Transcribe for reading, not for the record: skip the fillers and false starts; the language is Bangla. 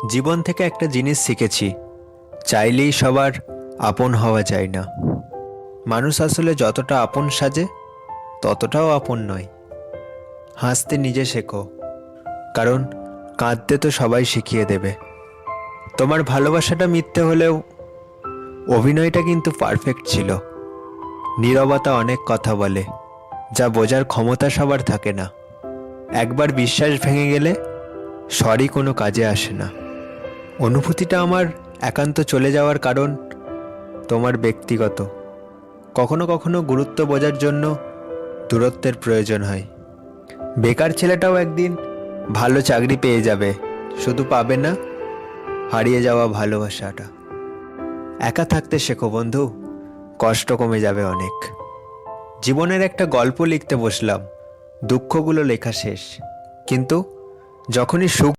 জীবন থেকে একটা জিনিস শিখেছি, চাইলেই সবার আপন হওয়া যায় না। মানুষ আসলে যতটা আপন সাজে ততটাও আপন নয়। হাসতে নিজে শেখো, কারণ কাঁদতে তো সবাই শিখিয়ে দেবে। তোমার ভালোবাসাটা মিথ্যে হলেও অভিনয়টা কিন্তু পারফেক্ট ছিল। নীরবতা অনেক কথা বলে, যা বোঝার ক্ষমতা সবার থাকে না। একবার বিশ্বাস ভেঙে গেলে সরি কোনো কাজে আসে না। অনুভূতিটা আমার একান্ত চলে যাওয়ার কারণ তোমার ব্যক্তিগত। কখনো কখনো গুরুত্ব বোঝার জন্য দূরত্বের প্রয়োজন হয়। বেকার ছেলেটাও একদিন ভালো চাকরি পেয়ে যাবে, শুধু পাবে না হারিয়ে যাওয়া ভালোবাসাটা। একা থাকতে শেখো বন্ধু, কষ্ট কমে যাবে অনেক। জীবনের একটা গল্প লিখতে বসলাম, দুঃখগুলো লেখা শেষ, কিন্তু যখনই সুখ